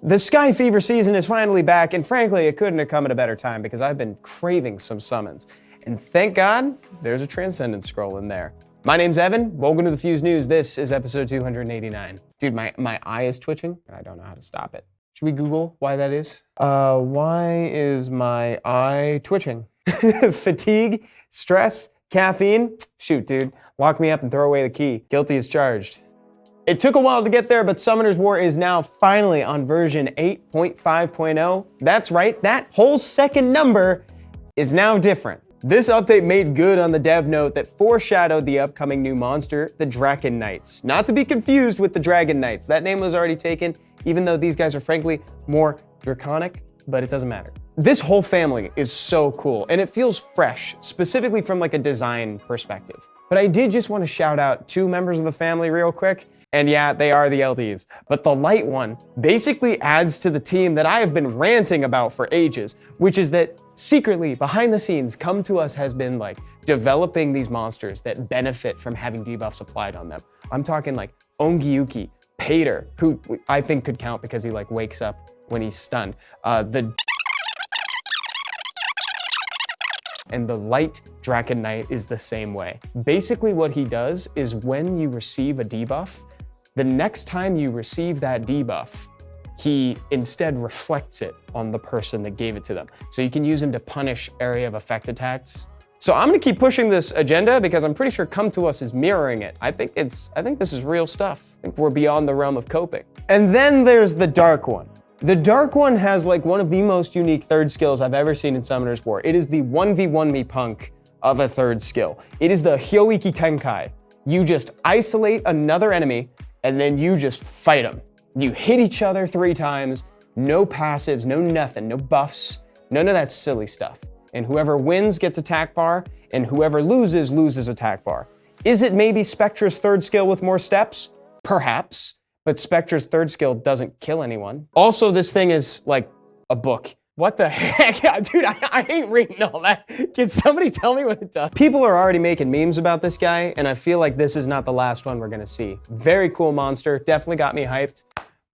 The Sky Fever season is finally back, and frankly, it couldn't have come at a better time because I've been craving some summons. And thank God, there's a Transcendence Scroll in there. My name's Evan, welcome to the Fuse News. This is episode 289. Dude, my eye is twitching, and I don't know how to stop it. Should we Google why that is? Why is my eye twitching? Fatigue, stress, caffeine? Shoot, dude, lock me up and throw away the key. Guilty as charged. It took a while to get there, but Summoner's War is now finally on version 8.5.0. That's right, that whole second number is now different. This update made good on the dev note that foreshadowed the upcoming new monster, the Draken Knights. Not to be confused with the Dragon Knights. That name was already taken, even though these guys are frankly more draconic, but it doesn't matter. This whole family is so cool, and it feels fresh, specifically from like a design perspective. But I did just want to shout out two members of the family real quick. And yeah, they are the LDs. But the light one basically adds to the team that I have been ranting about for ages, which is that secretly, behind the scenes, Come To Us has been like developing these monsters that benefit from having debuffs applied on them. I'm talking like Ongyuki, Pater, who I think could count because he like wakes up when he's stunned. And the light Draken Knight is the same way. Basically what he does is when you receive a debuff, the next time you receive that debuff, he instead reflects it on the person that gave it to them. So you can use him to punish area of effect attacks. So I'm gonna keep pushing this agenda because I'm pretty sure Come To Us is mirroring it. I think this is real stuff. I think we're beyond the realm of coping. And then there's the Dark One. The Dark One has like one of the most unique third skills I've ever seen in Summoner's War. It is the 1v1 me punk of a third skill. It is the Hyoiki Tenkai. You just isolate another enemy and then you just fight them. You hit each other 3 times, no passives, no nothing, no buffs, none of that silly stuff. And whoever wins gets attack bar, and whoever loses, loses attack bar. Is it maybe Spectra's third skill with more steps? Perhaps, but Spectra's third skill doesn't kill anyone. Also, this thing is like a book. What the heck? Dude, I ain't reading all that. Can somebody tell me what it does? People are already making memes about this guy, and I feel like this is not the last one we're gonna see. Very cool monster, definitely got me hyped.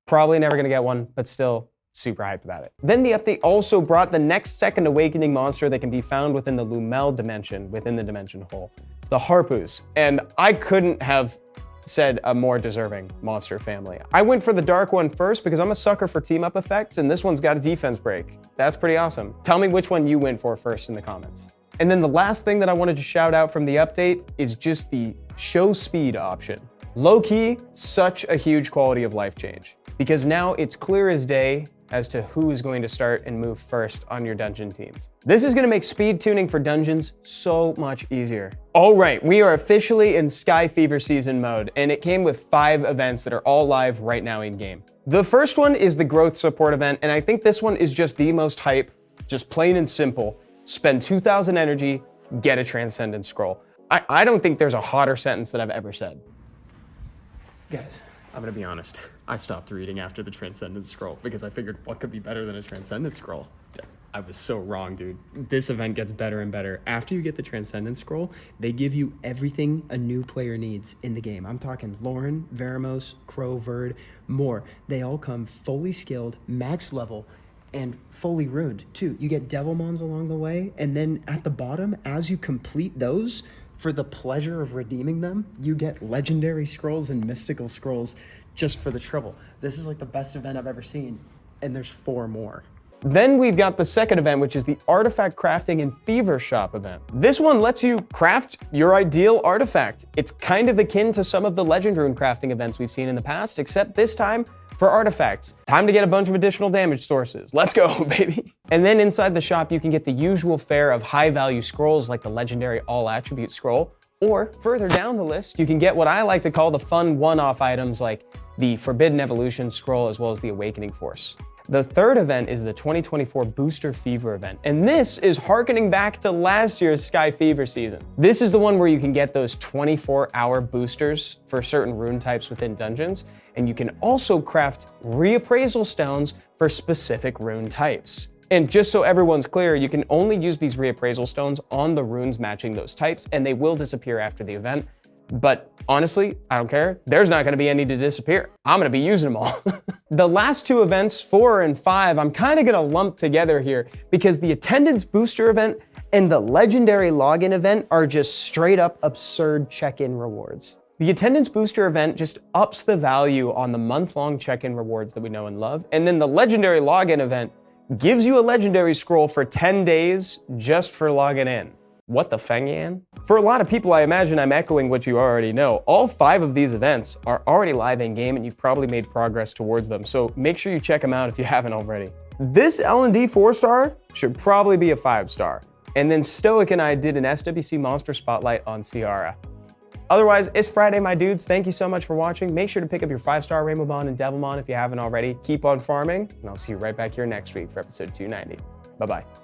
Probably never gonna get one, but still super hyped about it. Then the update also brought the next second awakening monster that can be found within the Lumel dimension, within the dimension hole. It's the Harpoos, and I couldn't have said a more deserving monster family. I went for the Dark One first because I'm a sucker for team up effects, and this one's got a defense break. That's pretty awesome. Tell me which one you went for first in the comments. And then the last thing that I wanted to shout out from the update is just the show speed option. Low key, such a huge quality of life change, because now it's clear as day as to who is going to start and move first on your dungeon teams. This is gonna make speed tuning for dungeons so much easier. All right, we are officially in Sky Fever season mode, and it came with 5 events that are all live right now in game. The first one is the growth support event, and I think this one is just the most hype, just plain and simple. Spend 2,000 energy, get a Transcendence Scroll. I don't think there's a hotter sentence that I've ever said. Guys, I'm gonna be honest. I stopped reading after the Transcendence Scroll because I figured what could be better than a Transcendence Scroll? I was so wrong, dude. This event gets better and better. After you get the Transcendence Scroll, they give you everything a new player needs in the game. I'm talking Lauren, Veramos, Crow, Verd, more. They all come fully skilled, max level, and fully ruined too. You get Devil Mons along the way, and then at the bottom, as you complete those, for the pleasure of redeeming them, you get legendary scrolls and mystical scrolls just for the trouble. This is like the best event I've ever seen, and there's 4 more. Then we've got the second event, which is the Artifact Crafting and Fever Shop event. This one lets you craft your ideal artifact. It's kind of akin to some of the Legend Rune crafting events we've seen in the past, except this time for artifacts. Time to get a bunch of additional damage sources. Let's go, baby. And then inside the shop, you can get the usual fare of high-value scrolls like the legendary All-Attribute Scroll, or further down the list, you can get what I like to call the fun one-off items like the Forbidden Evolution Scroll as well as the Awakening Force. The third event is the 2024 Booster Fever event, and this is harkening back to last year's Sky Fever season. This is the one where you can get those 24-hour boosters for certain rune types within dungeons, and you can also craft reappraisal stones for specific rune types. And just so everyone's clear, you can only use these reappraisal stones on the runes matching those types, and they will disappear after the event. But honestly, I don't care. There's not gonna be any to disappear. I'm gonna be using them all. The last two events, 4 and 5, I'm kind of gonna lump together here because the attendance booster event and the legendary login event are just straight up absurd check-in rewards. The attendance booster event just ups the value on the month-long check-in rewards that we know and love. And then the legendary login event gives you a legendary scroll for 10 days just for logging in. What the feng-yan? For a lot of people, I imagine I'm echoing what you already know. All 5 of these events are already live in-game and you've probably made progress towards them, so make sure you check them out if you haven't already. This L&D 4-star should probably be a 5-star. And then Stoic and I did an SWC Monster Spotlight on Ciara. Otherwise, it's Friday, my dudes. Thank you so much for watching. Make sure to pick up your 5-star Rainbowmon and Devilmon if you haven't already. Keep on farming, and I'll see you right back here next week for episode 290. Bye-bye.